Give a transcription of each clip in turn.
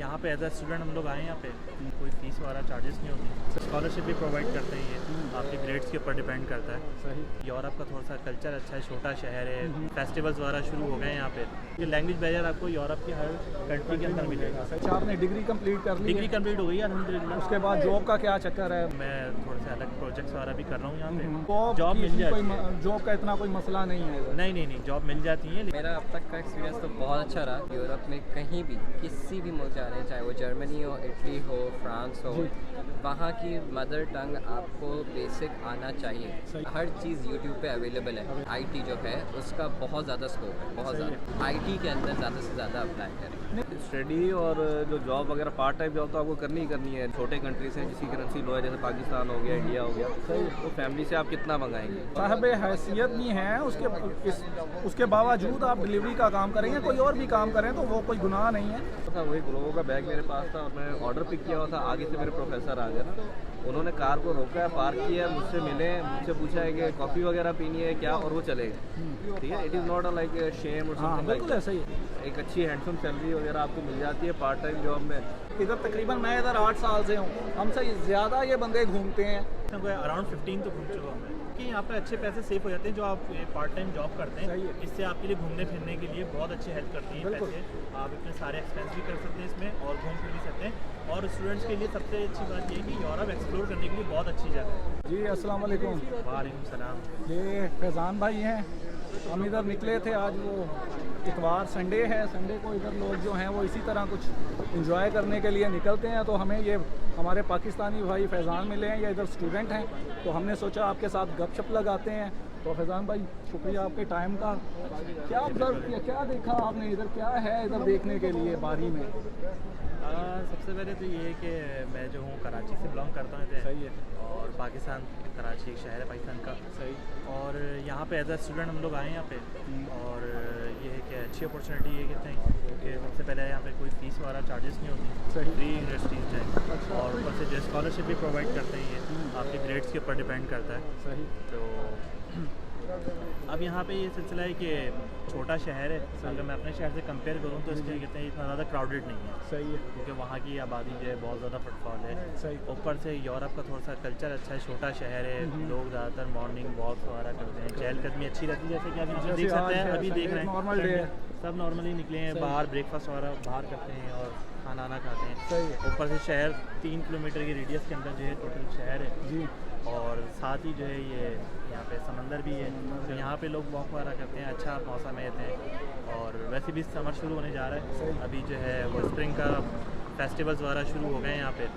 यहाँ पे as a student हम लोग आए हैं। यहाँ पे कोई फीस वगैरह चार्जेस नहीं होती। स्कॉलरशिप भी प्रोवाइड करते हैं। ये आपके ग्रेड्स के ऊपर डिपेंड करता है। सही। यूरोप का थोड़ा सा कल्चर अच्छा है, छोटा शहर है, फेस्टिवल्स वगैरह शुरू हो गए हैं यहाँ पे। ये लैंग्वेज बैरियर आपको यूरोप की हर कंट्री के अंदर मिलेगा। अच्छा, आपने डिग्री कंप्लीट कर ली? डिग्री कंप्लीट हो गई है अल्हम्दुलिल्लाह। उसके बाद जॉब का क्या चक्कर है? मैं थोड़े से अलग प्रोजेक्ट्स वगैरह भी कर रहा हूँ यहाँ पे। जॉब जॉब मिल जाती है। जॉब का इतना कोई मसला नहीं है? नहीं, जॉब मिल जाती है। मेरा अब तक का एक्सपीरियंस तो बहुत अच्छा रहा। यूरोप में कहीं भी किसी भी मुल्क जा रहे हैं, चाहे वो जर्मनी हो, इटली हो, फ्रांस हो, वहाँ की मदर टंग आपको बेसिक आना चाहिए। हर चीज़ यूट्यूब पे अवेलेबल है। आईटी जो है उसका बहुत ज़्यादा स्कोप है, बहुत ज़्यादा। आईटी के अंदर ज़्यादा से ज़्यादा अप्लाई करें। स्टडी और जो जॉब वगैरह पार्ट टाइम जॉब तो आपको करनी ही करनी है। छोटे कंट्रीज हैं जिसकी करेंसी लो है, जैसे पाकिस्तान हो गया, इंडिया हो गया, तो फैमिली से आप कितना मंगाएंगे? साहब हैसियत भी हैं, उसके बावजूद आप डिलीवरी का काम करेंगे, कोई और भी काम करें तो वो कोई गुनाह नहीं है। वही ग्लोबो का बैग मेरे पास था और मैं ऑर्डर पिक किया हुआ था। आगे से मेरे प्रोफेसर आ गया ना, उन्होंने कार को रोका, पार्क किया, मुझसे मिले, मुझसे पूछा है कि कॉफ़ी वगैरह पीनी है क्या, और वो चले गए। ठीक है, it is not like shame or something. बिल्कुल ऐसा ही है। एक अच्छी हैंडसम सैलरी वगैरह आपको मिल जाती है पार्ट टाइम जॉब में। इधर तकरीबन मैं इधर 8 साल से हूँ, हमसे ज़्यादा ये बंदे घूमते हैं। अराउंड 15 तो घूम चुका हूँ मैं। कि यहाँ पे अच्छे पैसे सेव हो जाते हैं जो आप पार्ट टाइम जॉब करते हैं। इससे आपके लिए घूमने फिरने के लिए बहुत अच्छी हेल्प करती है पैसे। आप इतने सारे एक्सपेंस भी कर सकते हैं इसमें और घूम फिर भी सकते हैं। और स्टूडेंट्स के लिए सबसे अच्छी बात ये है कि यूरोप एक्सप्लोर करने के लिए बहुत अच्छी जगह है। जी अस्सलाम वालेकुम। वालेकुम सलाम। ये फैज़ान भाई हैं। हम इधर निकले थे, आज वो इतवार संडे है, संडे को इधर लोग जो हैं वो इसी तरह कुछ इंजॉय करने के लिए निकलते हैं। तो हमें ये हमारे पाकिस्तानी भाई फैज़ान मिले हैं, ये इधर स्टूडेंट हैं, तो हमने सोचा आपके साथ गपशप लगाते हैं। तो फैज़ान भाई शुक्रिया आपके टाइम का। क्या ऑब्जर्व किया, क्या देखा आपने इधर, क्या है इधर देखने के लिए बारी में? सबसे पहले तो ये है कि मैं जो हूँ कराची से बिलोंग करता हूँ। सही है। और पाकिस्तान, कराची एक शहर है पाकिस्तान का। सही। और यहाँ पे एज ए स्टूडेंट हम लोग आए हैं यहाँ पे। और ये है कि अच्छी अपॉर्चुनिटी है कहते हैं, क्योंकि सबसे पहले यहाँ पे कोई फीस वगैरह चार्जेस नहीं होती। सही। फ्री यूनिवर्सिटीज़ हैं। और ऊपर से जो स्कॉलरशिप भी प्रोवाइड करते हैं, ये आपके ग्रेड्स के ऊपर डिपेंड करता है। सही। तो अब यहाँ पे ये सिलसिला है कि छोटा शहर है। अगर मैं अपने शहर से कंपेयर करूँ तो इसलिए कहते हैं इतना ज़्यादा क्राउडेड नहीं है। सही है। क्योंकि वहाँ की आबादी जो है बहुत ज़्यादा फुटफॉल है। सही। ऊपर से यूरोप का थोड़ा सा कल्चर अच्छा है, छोटा शहर है, लोग ज़्यादातर मॉर्निंग वॉक वगैरह करते हैं, चहलकदमी अच्छी रहती है। जैसे कि आप यहाँ देख सकते हैं, अभी देख रहे हैं नॉर्मल डे है, सब नॉर्मली निकले हैं बाहर, ब्रेकफास्ट वगैरह बाहर करते हैं और खाना खाते हैं। सही है। ऊपर से शहर 3 किलोमीटर के रेडियस के अंदर जो है टोटल शहर है जी। और साथ ही जो है ये यहाँ पे समंदर भी है, तो यहाँ पे लोग वॉक वगैरह करते हैं। अच्छा मौसम है थे। और वैसे भी समर शुरू होने जा रहा है, अभी जो है वो स्प्रिंग का फेस्टिवल्स वगैरह शुरू हो गए हैं यहाँ पे,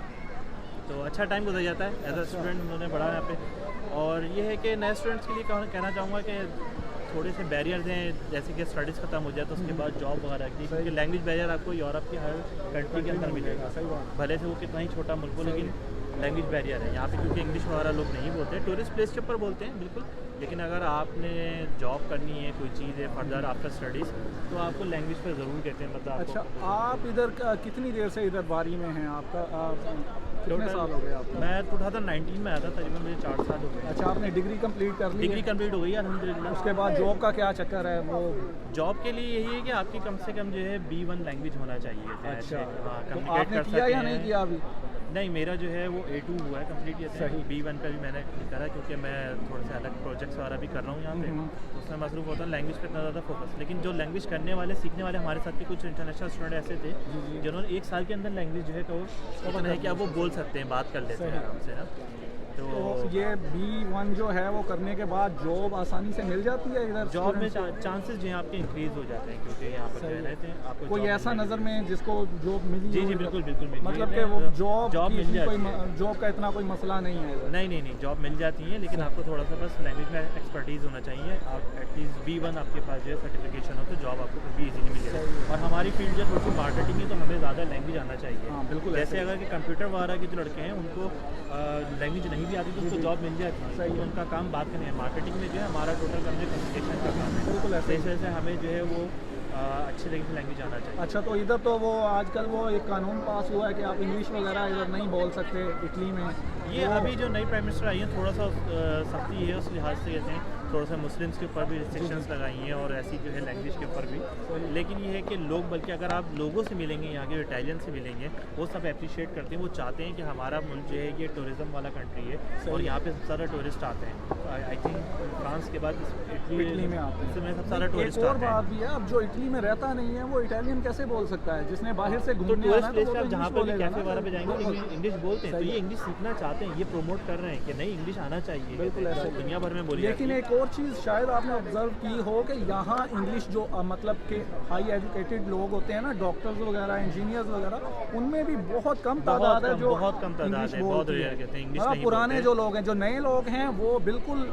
तो अच्छा टाइम गुजर जाता है एज अ स्टूडेंट उन्होंने बढ़ा यहाँ पे। और ये है कि नए स्टूडेंट्स के लिए कहना चाहूँगा कि थोड़े से बैरियर्स हैं, जैसे कि स्टडीज़ खत्म हो जाए तो उसके बाद जॉब वगैरह की, क्योंकि लैंग्वेज बैरियर आपको यूरोप की हर कंट्री के अंदर मिलेगा। भले से वो कितना ही छोटा मुल्क हो, लेकिन लैंग्वेज बैरियर है यहाँ पे, क्योंकि इंग्लिश वगैरह लोग नहीं बोलते हैं। टूरिस्ट प्लेस के ऊपर बोलते हैं बिल्कुल, लेकिन अगर आपने जॉब करनी है, कोई चीज़ है फर्दर आफ्टर स्टडीज़, तो आपको लैंग्वेज पर ज़रूर कहते हैं। मतलब अच्छा, आप इधर कितनी देर से इधर बारी में हैं? आपका कितने साल हो गए आपको? मैं 2019 में आया था, तकरीबन मुझे 4 साल हो गए। अच्छा, आपने डिग्री कंप्लीट कर ली? डिग्री कंप्लीट हो गई अल्हम्दुलिल्लाह। उसके बाद जॉब का क्या चक्कर है? वो जॉब के लिए यही है कि आपकी कम से कम जो है B1 लैंग्वेज होना चाहिए। अच्छा, तो कम्युनिकेट आपने कर किया सकते या नहीं हैं। किया अभी? नहीं, मेरा जो है वो A2 हुआ है कंप्लीट। ये सही। B1 का भी मैंने करा, क्योंकि मैं थोड़े से अलग प्रोजेक्ट्स वगैरह भी कर रहा हूँ यहाँ पे, तो उसमें मसरूफ होता है लैंग्वेज पे इतना ज़्यादा फोकस। लेकिन जो लैंग्वेज करने वाले, सीखने वाले हमारे साथ के कुछ इंटरनेशनल स्टूडेंट ऐसे थे जिन्होंने 1 साल के अंदर लैंग्वेज जो है तो इतना है कि अब वो बोल सकते हैं, बात कर लेते हैं आराम से ना। तो ये B1 जो है वो करने के बाद जॉब आसानी से मिल जाती है इधर? जॉब में चांसेस जो है आपके इंक्रीज़ हो जाते हैं, क्योंकि यहाँ पर जो रहते हैं आपको कोई ऐसा नज़र में जिसको जॉब मिली? जी बिल्कुल मिली। मतलब कि वो जॉब मिल जाती है, जॉब का इतना कोई मसला नहीं है? नहीं, जॉब मिल जाती है, लेकिन आपको थोड़ा सा बस लैंग्वेज में एक्सपर्टीज़ होना चाहिए। आप एटलीस्ट B1 आपके पास जो है सर्टिफिकेशन हो तो जॉब आपको भी इजीली मिल जाएगी। और हमारी फील्ड जो थोड़ी सी मार्केटिंग है, तो हमें ज़्यादा लैंग्वेज आना चाहिए। हाँ बिल्कुल। जैसे अगर कि कंप्यूटर वगैरह के जो लड़के हैं उनको लैंग्वेज नहीं भी आती तो उनको जॉब मिल जाती है, तो उनका काम बात करनी है। मार्केटिंग में जो है हमारा टोटल कम्युनिकेशन का काम है। बिल्कुल ऐसे से हमें जो है वो अच्छे तरीके से लैंग्वेज आना चाहिए। अच्छा, तो इधर तो वो आजकल वो एक कानून पास हुआ है कि आप इंग्लिश वगैरह इधर नहीं बोल सकते इटली में। ये अभी जो नई प्राइम मिनिस्टर आई है, थोड़ा सा सख्ती है उस लिहाज से कहते हैं थोड़ा सा मुस्लिम्स के ऊपर भी रिस्ट्रिक्शंस लगाई हैं और ऐसी जो है लैंग्वेज के ऊपर भी। लेकिन ये है कि लोग, बल्कि अगर आप लोगों से मिलेंगे, यहाँ के इटालियन से मिलेंगे, वो सब अप्रिशिएट करते हैं। वो चाहते हैं कि हमारा मुल्क जो है ये टूरिज़म वाला कंट्री है और यहाँ पे सबसे ज़्यादा टूरिस्ट आते हैं। आई थिंक फ्रांस के बाद इटली में आते हैं, सबसे ज़्यादा टूरिस्ट एक और आते हैं। बात भी है, अब जो इटली में रहता नहीं है वो इटालियन कैसे बोल सकता है? जिसने बाहर से तो घूमने टूरिस्ट आना प्लेस तो पे वो आप तो जहाँ इंग्लिश पर भी बोलेगा कैफे ना। वगैरह पे जाएंगे बिल्कुल। इंग्लिश बोलते हैं, तो सही ये है। इंग्लिश सीखना चाहते हैं, ये प्रमोट कर रहे हैं कि नहीं इंग्लिश आना चाहिए। बिल्कुल कहते हैं, ऐसा ही। दुनिया भर में बोली लेकिन जाती है। एक और चीज़ शायद आपने ऑब्जर्व की हो कि यहाँ इंग्लिश जो मतलब के हाई एजुकेटेड लोग होते हैं ना, डॉक्टर्स वगैरह, इंजीनियर्स वगैरह, उनमें भी बहुत कम तादाद है जो बहुत कम तादाद इंग्लिश है, बहुत बोलती रेयर कहते हैं इंग्लिश हाँ, नहीं पुराने बोलते। जो लोग हैं, जो नए लोग हैं, वो बिल्कुल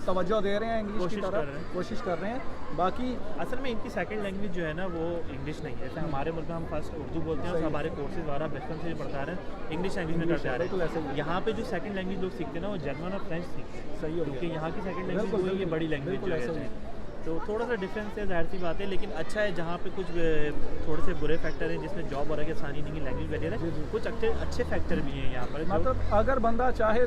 तवज्जो दे रहे हैं इंग्लिश की कोशिश कर रहे तरफ, हैं। कोशिश कर रहे हैं। बाकी असल में इनकी सेकंड लैंग्वेज जो है ना वो इंग्लिश नहीं है। जैसे हमारे मुल्क में हम फर्स्ट उर्दू बोलते हैं और हमारे कोर्सेज द्वारा बचपन से पढ़ता रहे हैं इंग्लिश लैंग्वेज में करते आ बिल्कुल रहे ऐसे ही हैं। है। यहाँ पे जो सेकंड लैंग्वेज लोग सीखते हैं ना वो जर्मन और फ्रेंच सीखते हैं। सही हो क्योंकि गया। यहाँ की सेकंड लैंग्वेज बिल्कुल, वो ये बिल्कुल, बड़ी लैंग्वेज बिल्कुल जो ऐसे है। ही है। तो थोड़ा सा डिफरेंस है, जाहिर सी बात है। लेकिन अच्छा है जहाँ पे कुछ थोड़े से बुरे फैक्टर हैं जिसमें जॉब वगैरह की आसानी नहीं है, लैंग्वेज वगैरह जी, जी। कुछ अच्छे फैक्टर भी हैं यहाँ पर जो मतलब अगर बंदा चाहे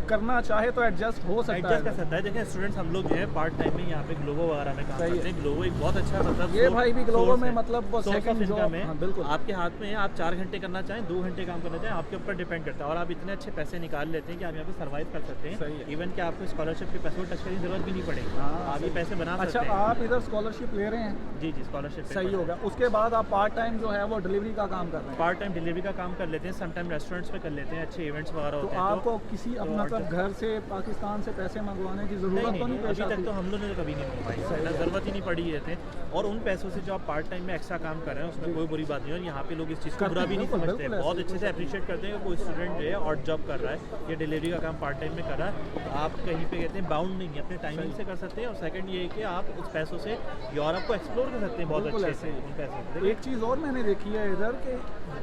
करना चाहे तो एडजस्ट हो सकता एडजस्ट कर है। सकता है। देखिए स्टूडेंट्स हम लोग जो है पार्ट टाइम में यहाँ पे ग्लोबो वगैरह में काम सही है। करते हैं। ग्लोबो एक बहुत अच्छा मतलब ये भाई भी ग्लोबो source में है। मतलब वो Source of second income job, है। हाँ, बिल्कुल। आपके हाथ में है, आप 4 घंटे करना चाहें, 2 घंटे काम करना चाहें, आपके ऊपर डिपेंड करता है। और आप इतने अच्छे पैसे निकाल लेते हैं कि आप यहाँ पे सर्वाइव कर सकते सही हैं। है। इवन कि आपको स्कॉलरशिप के पैसों टच करने की जरूरत भी नहीं पड़ेगी, हाँ, आप ये सही। पैसे बना अच्छा, सकते हैं। आप इधर स्कॉलरशिप ले रहे हैं? जी जी, स्कॉलरशिप सही होगा। उसके बाद आप पार्ट टाइम जो है वो डिलीवरी का काम कर रहे हैं। पार्ट टाइम डिलीवरी का काम कर लेते हैं, समटाइम रेस्टोरेंट्स पे कर लेते हैं, अच्छे इवेंट्स वगैरह तो होते हैं। आपको किसी तो मतलब घर से पाकिस्तान से पैसे मंगवाने की ज़रूरत तो नहीं पेश अभी तक आती? तो हम लोगों ने कभी नहीं मंगवाई, सही है। ज़रूरत ही नहीं पड़ी है थे। और उन पैसों से जो आप पार्ट टाइम में एक्स्ट्रा काम कर रहे हैं उसमें कोई बुरी बात नहीं है। और यहाँ पे लोग इस चीज़ को करते बुरा भी हैं, नहीं बिल्कुल, समझते हैं, बिल्कुल बहुत ऐसे अच्छे से अप्रिशिएट करते हैं कि कोई स्टूडेंट जो है और जॉब कर रहा है या डिलीवरी का काम पार्ट टाइम में कर रहा है, तो आप कहीं पे कहते हैं बाउंड नहीं है, अपने टाइमिंग से कर सकते हैं। और सेकंड ये है कि आप उस पैसों से यूरोप को एक्सप्लोर कर सकते हैं बहुत बिल्कुल अच्छे ऐसे से ही। उन पैसों से। एक चीज़ और मैंने देखी है इधर कि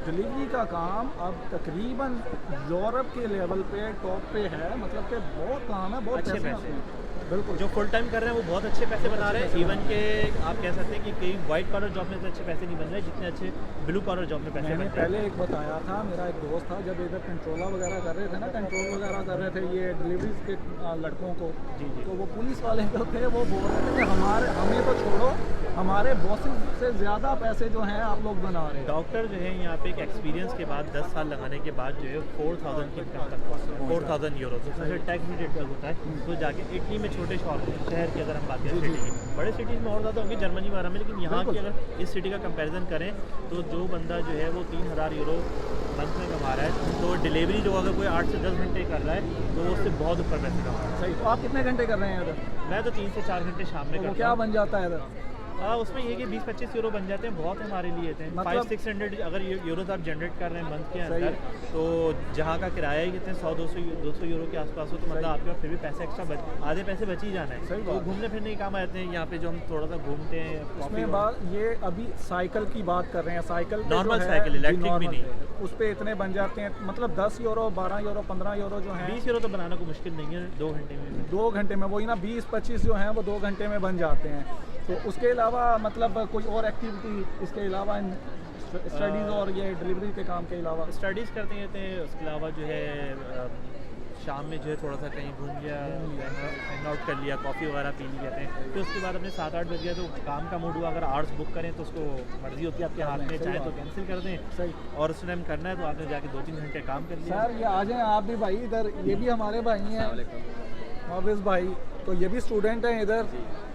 डिलीवरी का काम अब तकरीबन यूरोप के लेवल पे टॉप पे है, मतलब कि बहुत काम है, बहुत अच्छे पैसे पैसे। आते हैं। बिल्कुल। जो फुल टाइम कर रहे हैं वो बहुत अच्छे पैसे बना रहे हैं। इवन के आप कह सकते हैं कि कई वाइट कॉलर जॉब में से अच्छे पैसे नहीं बन रहे जितने अच्छे ब्लू कॉलर जॉब में पैसे मैंने बनते हैं। पहले एक बताया था, मेरा एक दोस्त था, जब इधर कंट्रोला वगैरह कर रहे थे ना, कंट्रोल वगैरह कर रहे थे ये डिलीवरीज के लड़कों को, जी, जी। तो वो पुलिस वाले जो थे वो बोल रहे थे कि हमें तो छोड़ो, हमारे बॉसेस से ज़्यादा पैसे जो हैं आप लोग बना रहे हैं। डॉक्टर जो है यहाँ पे एक एक्सपीरियंस के बाद 10 साल लगाने के बाद जो है 4000 की इनकम तक 4000 यूरो, तो सबसे टैक्स भी रेट होता है। तो जाके इटली में छोटे शहर की अगर हम बात करें, सिटी की, बड़े सिटीज़ में और ज़्यादा होंगे जर्मनी वगैरह में, लेकिन यहाँ की अगर इस सिटी का कंपैरिजन करें तो जो बंदा जो है वो 3000 यूरो मंथ में कमा रहा है, तो डिलीवरी जो अगर कोई 8 से 10 घंटे कर रहा है तो वो उससे बहुत ऊपर पैसे कमा रहा है। सही। तो आप कितने घंटे कर रहे हैं इधर? मैं तो 3 से 4 घंटे शाम में तो वो करता क्या हूँ। बन जाता है इधर? उसमें ये कि 20-25 यूरो बन जाते हैं, बहुत हमारे लिए थे। मतलब 500-600 अगर यूरोज आप जनरेट कर रहे हैं मंथ के सही अंदर, तो जहाँ का किराया ही कितने 100-200 यूरो के आसपास हो, तो मतलब आपके पास फिर भी पैसे एक्स्ट्रा आधे पैसे बच ही जाना है। सही तो बात। घूमने फिरने के काम आते हैं यहाँ पे, जो हम थोड़ा सा घूमते हैं। उसमें बात ये अभी साइकिल की बात कर रहे हैं, साइकिल पे नॉर्मल जो है, साइकिल, जी, इलेक्ट्रिक भी नॉर्मल नहीं। पे, उस पे इतने बन जाते हैं, मतलब 10 यूरो, 12 यूरो, 15 यूरो जो हैं 20 यूरो तो बनाना कोई मुश्किल नहीं है 2 घंटे में। 2 घंटे में, वही ना 20-25 जो हैं वो 2 घंटे में बन जाते हैं। तो उसके अलावा मतलब कोई और एक्टिविटी इसके अलावा स्टडीज़ और ये डिलीवरी के काम के अलावा? स्टडीज़ करते रहते हैं, उसके अलावा जो है शाम में जो है थोड़ा सा कहीं घूम लिया, हैंग आउट कर लिया, कॉफ़ी वगैरह पी ली कहते हैं। फिर उसके बाद अपने 7-8 बज गया तो काम का मूड हुआ, अगर आवर्स बुक करें तो उसको मर्ज़ी होती है आपके हाथ में, चाहे तो कैंसिल कर दें, सही। और उस टाइम करना है तो आपने जाके 2-3 घंटे काम कर लिया। सर ये आ जाएं आप भी भाई इधर, ये भी हमारे भाई हैं हाफिज़ भाई, तो ये भी स्टूडेंट हैं इधर,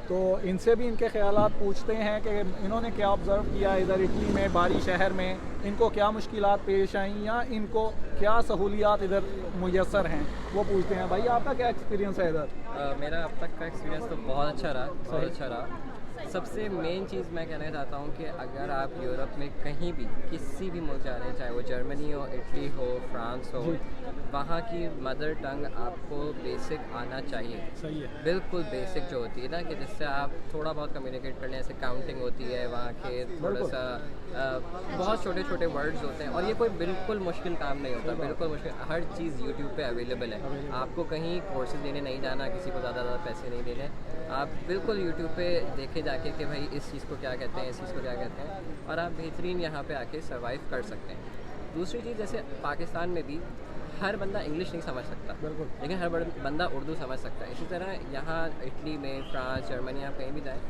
तो इनसे भी इनके ख्यालात पूछते हैं कि इन्होंने क्या ऑब्ज़र्व किया इधर इटली में, बारी शहर में, इनको क्या मुश्किलात पेश आई या इनको क्या सहूलियात इधर मुयस्सर हैं, वो पूछते हैं। भाई आपका क्या एक्सपीरियंस है इधर? मेरा अब तक का एक्सपीरियंस तो बहुत अच्छा रहा, बहुत अच्छा रहा। सबसे मेन चीज़ मैं कहना चाहता हूँ कि अगर आप यूरोप में कहीं भी किसी भी मुल्क जा रहे हैं, चाहे वो जर्मनी हो, इटली हो, फ्रांस हो, वहाँ की मदर टंग आपको बेसिक आना चाहिए। सही है। बिल्कुल बेसिक जो होती है ना, कि जिससे आप थोड़ा बहुत कम्युनिकेट कर लें, जैसे काउंटिंग होती है वहाँ के, थोड़ा सा बहुत छोटे छोटे वर्ड्स होते हैं, और ये कोई बिल्कुल मुश्किल काम नहीं होता, बिल्कुल मुश्किल। हर चीज़ यूट्यूब पे अवेलेबल है, आपको कहीं कोर्सेज देने नहीं जाना, किसी को ज़्यादा पैसे नहीं देने, आप बिल्कुल यूट्यूब पे देखे जाके कि भाई इस चीज़ को क्या कहते हैं, इस चीज़ को क्या कहते हैं, और आप बेहतरीन यहाँ पे आके सर्वाइव कर सकते हैं। दूसरी चीज़, जैसे पाकिस्तान में भी हर बंदा इंग्लिश नहीं समझ सकता, बिल्कुल। लेकिन हर बंदा उर्दू समझ सकता है। इसी तरह यहाँ इटली में, फ्रांस, जर्मनी, आप कहीं भी जाएँ,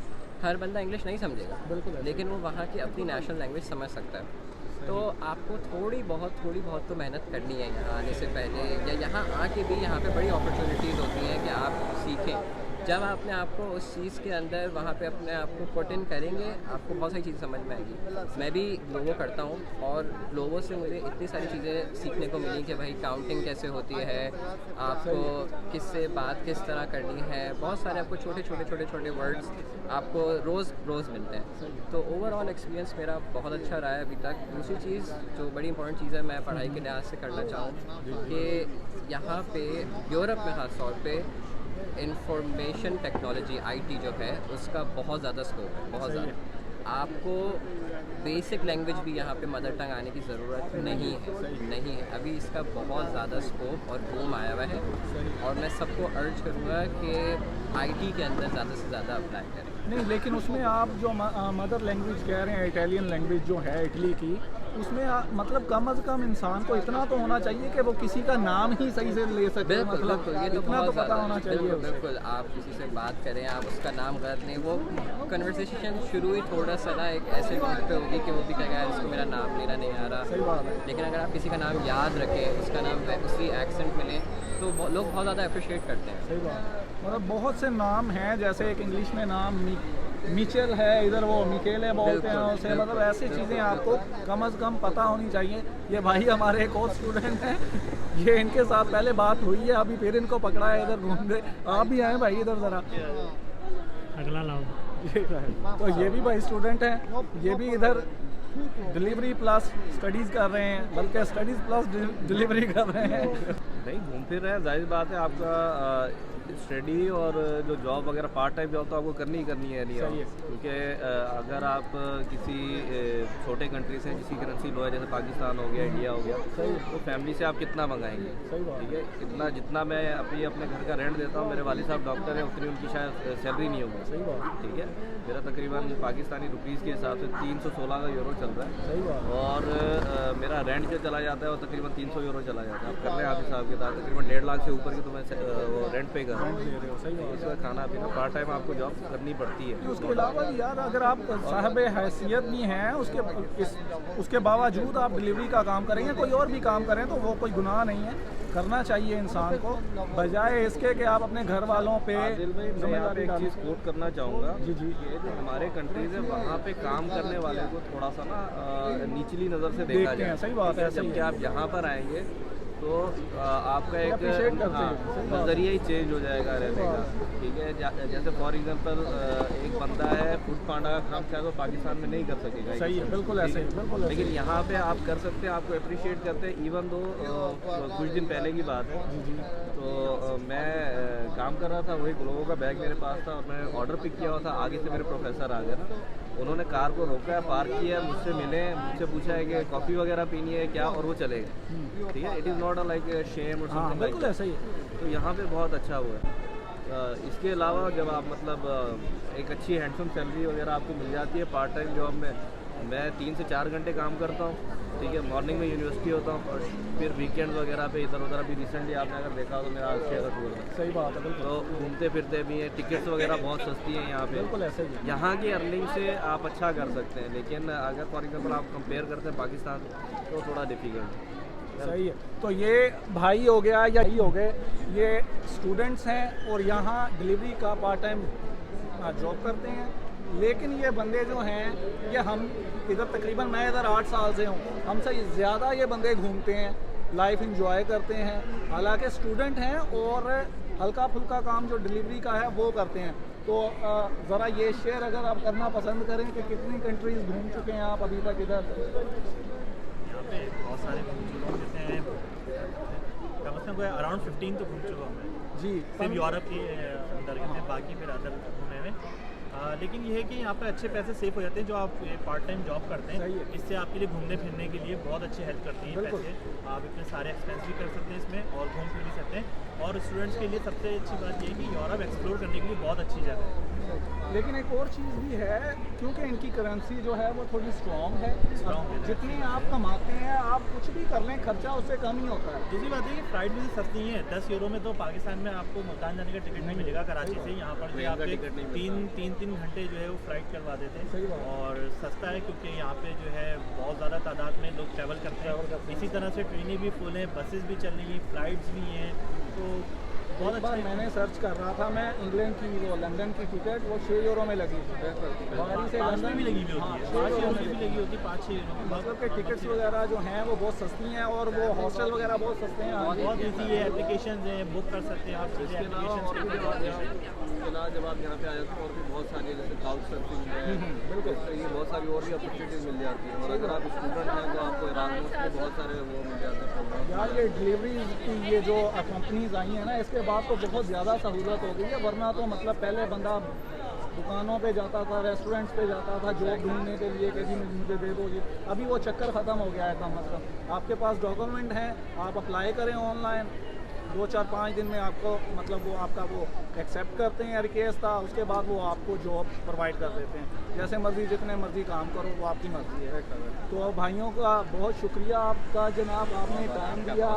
हर बंदा इंग्लिश नहीं समझेगा, बिल्कुल ऐसे। लेकिन वो वहाँ की अपनी नेशनल लैंग्वेज समझ सकता है। तो आपको थोड़ी बहुत तो मेहनत करनी है यहाँ आने से पहले, या यहाँ आके भी यहाँ पे बड़ी अपॉर्चुनिटीज़ होती हैं कि आप सीखें। जब आप अपने आप को उस चीज़ के अंदर वहाँ पे अपने आप को पुट इन करेंगे, आपको बहुत सारी चीज़ें समझ में आएगी। मैं भी ग्लोबो करता हूँ और ग्लोबो से मुझे इतनी सारी चीज़ें सीखने को मिली कि भाई काउंटिंग कैसे होती है, आपको किससे बात किस तरह करनी है, बहुत सारे आपको छोटे वर्ड्स आपको रोज़ मिलते हैं। तो ओवरऑल एक्सपीरियंस मेरा बहुत अच्छा रहा है अभी तक। दूसरी चीज़ जो बड़ी इंपॉर्टेंट चीज़ है, मैं पढ़ाई के लिहाज से करना चाहूँ कि यहाँ पे यूरोप में ख़ास तौर पे इंफॉर्मेशन टेक्नोलॉजी IT जो है उसका बहुत ज़्यादा स्कोप है, बहुत ज़्यादा। आपको बेसिक लैंग्वेज भी यहाँ पे मदर टंग आने की ज़रूरत नहीं है। अभी इसका बहुत ज़्यादा स्कोप और बूम आया हुआ है, और मैं सबको अर्ज करूँगा कि IT के अंदर ज़्यादा से ज़्यादा अप्लाई करें। नहीं, लेकिन उसमें आप जो मदर लैंग्वेज कह रहे हैं, इटालियन लैंग्वेज जो है इटली की, उसमें मतलब कम अज़ कम इंसान को इतना तो होना चाहिए कि वो किसी का नाम ही सही से ले सके। बिल्कुल, मतलब ये तो इतना बहुत तो पता होना चाहिए उसे। बिल्कुल। आप किसी से बात करें, आप उसका नाम गलत नहीं, वो कन्वर्सेशन शुरू ही थोड़ा सा ना एक ऐसे नोट पे होगी कि वो भी कहेगा यार इसको मेरा नाम लेना नहीं आ रहा। सही बात है। लेकिन अगर आप किसी का नाम याद रखें, उसका नाम उसी एक्सेंट मिले, तो लोग बहुत ज़्यादा अप्रिशिएट करते हैं। सही बात है। मतलब बहुत से नाम हैं, जैसे एक इंग्लिश में नाम मिचेल है, इधर वो मिकेले बोलते हैं उसे। मतलब ऐसी चीज़ें आपको कम अज़ कम पता होनी चाहिए। ये भाई हमारे एक और स्टूडेंट हैं, ये इनके साथ पहले बात हुई है, अभी फिर इनको पकड़ा है, इधर घूम गए। आप भी आए भाई इधर ज़रा, अगला लाओ। तो ये भी भाई स्टूडेंट हैं, ये भी इधर डिलीवरी प्लस स्टडीज़ कर रहे हैं, बल्कि स्टडीज़ प्लस डिलीवरी कर रहे हैं। नहीं, घूम फिर रहे हैं, जाहिर बात है। आपका स्टडी और जो जॉब वगैरह पार्ट टाइम जॉब तो आपको करनी ही करनी है नहीं, क्योंकि अगर आप किसी छोटे कंट्री से जिसकी करेंसी लो है, जैसे पाकिस्तान हो गया, इंडिया हो गया, तो फैमिली से आप कितना मंगाएंगे? ठीक है, इतना जितना मैं अपने घर का रेंट देता हूँ, मेरे वालिद साहब डॉक्टर हैं, उतनी उनकी शायद सैलरी नहीं होगी। सही बात। ठीक है, मेरा तकरीबन पाकिस्तानी रुपीज़ के हिसाब से 316 का यूरो चल रहा है। सही बात। और मेरा रेंट जो चला जाता है वो तकरीबन 300 यूरो चला जाता है। आप कर रहे हैं आप हिसाब के साथ, तकरीबन 1.5 लाख से ऊपर की तो मैं वो रेंट पे कर रहा हूँ। सही बात। इसका खाना पीना पार्ट टाइम आपको जॉब करनी पड़ती है। उसके अलावा यार, अगर आप साहब हैसियत भी हैं, उसके बावजूद आप डिलीवरी का काम करेंगे, कोई और भी काम करें, तो वो कोई गुनाह नहीं है, करना चाहिए इंसान को, बजाय इसके कि आप अपने घर वालों पे जिम्मेदारी। एक चीज़ कोट करना चाहूँगा, जी। ये जो हमारे कंट्रीज है, वहाँ पे काम करने वाले को थोड़ा सा ना निचली नज़र से देखा जाए। सही बात है। जबकि आप यहाँ पर आएंगे तो आपका एक appreciate करते हैं। नज़रिया ही चेंज हो जाएगा रहने का। ठीक है, जैसे फॉर एग्जांपल एक बंदा है, फूड पांडा का काम शायद वो पाकिस्तान में नहीं कर सकेगा। सही है, बिल्कुल ऐसे ही, बिल्कुल ऐसे। लेकिन यहाँ पे आप कर सकते हैं, आपको अप्रिशिएट करते हैं। इवन दो कुछ दिन पहले की बात है, तो मैं काम कर रहा था, वही ग्लोबो का बैग मेरे पास था और मैं ऑर्डर पिक किया हुआ था। आगे से मेरे प्रोफेसर आ गए ना, उन्होंने कार को रोका है, पार्क किया, मुझसे मिले, मुझसे पूछा है कि कॉफ़ी वगैरह पीनी है क्या, और वो चले गए। ठीक है, it is not a like shame or something like बिल्कुल ऐसा ही है। तो यहाँ पे बहुत अच्छा हुआ है। इसके अलावा जब आप मतलब एक अच्छी हैंडसम सैलरी वगैरह आपको मिल जाती है पार्ट टाइम जॉब में, मैं 3 से 4 घंटे काम करता हूँ। ठीक है, मॉर्निंग में यूनिवर्सिटी होता हूँ और फिर वीकेंड वगैरह पे इधर उधर। अभी रिसेंटली आपने अगर देखा हो तो मेरा आशिया का टूर है। सही बात है, बिल्कुल। तो घूमते फिरते भी हैं, टिकट्स वगैरह बहुत सस्ती हैं यहाँ पे। बिल्कुल ऐसे ही। यहाँ की अर्निंग से आप अच्छा कर सकते हैं, लेकिन अगर फॉर एग्जांपल आप कंपेयर करते हैं पाकिस्तान तो थोड़ा डिफिकल्ट है। सही है। तो ये भाई हो गया या ही हो गए, ये स्टूडेंट्स हैं और यहाँ डिलीवरी का पार्ट टाइम जॉब करते हैं। लेकिन ये बंदे जो हैं, ये हम इधर तकरीबन, मैं इधर 8 साल से हूँ, हमसे ज़्यादा ये बंदे घूमते हैं, लाइफ इंजॉय करते हैं। हालांकि स्टूडेंट हैं और हल्का फुल्का काम जो डिलीवरी का है वो करते हैं। तो ज़रा ये शेयर अगर आप करना पसंद करें कि कितनी कंट्रीज़ घूम चुके हैं आप अभी तक इधर? यहाँ पे बहुत सारे घूम चुका हूँ, जैसे कम से कम अराउंड 15 तो घूम चुका हूँ मैं जी। सिर्फ यूरोप के अंदर, बाकी फिर अदर घूमे हुए। लेकिन ये है कि यहाँ पे अच्छे पैसे सेव हो जाते हैं जो आप पार्ट टाइम जॉब करते हैं। सही है। इससे आपके लिए घूमने फिरने के लिए बहुत अच्छी हेल्प करती है बिल्कुल। पैसे। आप इतने सारे एक्सपेंस भी कर सकते हैं इसमें और घूम फिर भी सकते हैं। और स्टूडेंट्स के लिए सबसे अच्छी बात ये है कि यूरोप एक्सप्लोर करने के लिए बहुत अच्छी जगह है। लेकिन एक और चीज़ भी है, क्योंकि इनकी करेंसी जो है वो थोड़ी स्ट्रॉन्ग है। Strong है। जितनी आप कमाते हैं, आप कुछ भी कर लें, खर्चा उससे कम ही होता है। दूसरी बात है कि फ्लाइट भी सस्ती है। 10 यूरो में तो पाकिस्तान में आपको मुल्तान जाने का टिकट नहीं मिलेगा कराची से। यहाँ पर जो आपके तीन घंटे जो है वो फ्लाइट करवा देते सही हैं। बात है। और सस्ता है क्योंकि यहाँ पे जो है बहुत ज़्यादा तादाद में लोग ट्रैवल करते हैं। इसी तरह से ट्रेनें भी फुल हैं, बसेस भी चल रही हैं, फ्लाइट्स भी हैं। तो बहुत एक बार अच्छा मैंने सर्च कर रहा था, मैं इंग्लैंड की वो लंदन की टिकट वो 6 यूरो में लगी थी। बाहरी से 5 लंदन में भी लगी हुई हाँ, होती है, 6 5 यूरो यूरो में की भी लगी होती है, 5-6 यूरो की। मतलब के टिकट्स वगैरह जो हैं वो बहुत सस्ती हैं और वो हॉस्टल वगैरह बहुत सस्ते हैं। बहुत ईजी है। एप्लीकेशन है, बुक कर सकते हैं आप चीज़ें एप्लीकेशन के जब आप यहाँ पे आए तो और भी बहुत सारी जैसे काउच सर्फिंग है, बिल्कुल। तो ये बहुत सारी और भी अपॉर्चुनिटीज़ मिल जाती हैं। और अगर आप स्टूडेंट हैं तो आपको इराकमोस में बहुत सारे वो मिल जाते हैं प्रोग्राम। यार ये डिलीवरी की ये जो कंपनीज आई हैं ना, इसके बाद तो बहुत ज़्यादा सहूलत हो गई है। वरना तो मतलब पहले बंदा दुकानों पे जाता था, रेस्टोरेंट्स पे जाता था जॉब ढूंढने के लिए कि जी मुझे दे दो ये। अभी वो चक्कर ख़त्म हो गया है। का मतलब आपके पास डॉक्यूमेंट हैं, आप अप्लाई करें ऑनलाइन, 2-4-5 दिन में आपको मतलब वो आपका वो एक्सेप्ट करते हैं। रिक्वेस्ट था, उसके बाद वो आपको जॉब प्रोवाइड कर देते हैं। जैसे मर्ज़ी जितने मर्ज़ी काम करो, वो आपकी मर्ज़ी है। तो भाइयों का बहुत शुक्रिया आपका जनाब, आपने टाइम दिया,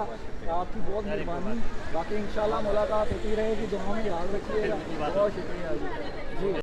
आपकी बहुत मेहरबानी। बाकी इंशाल्लाह मुलाकात होती रहेगी, दुआओं में याद रखिएगा। बहुत शुक्रिया जी।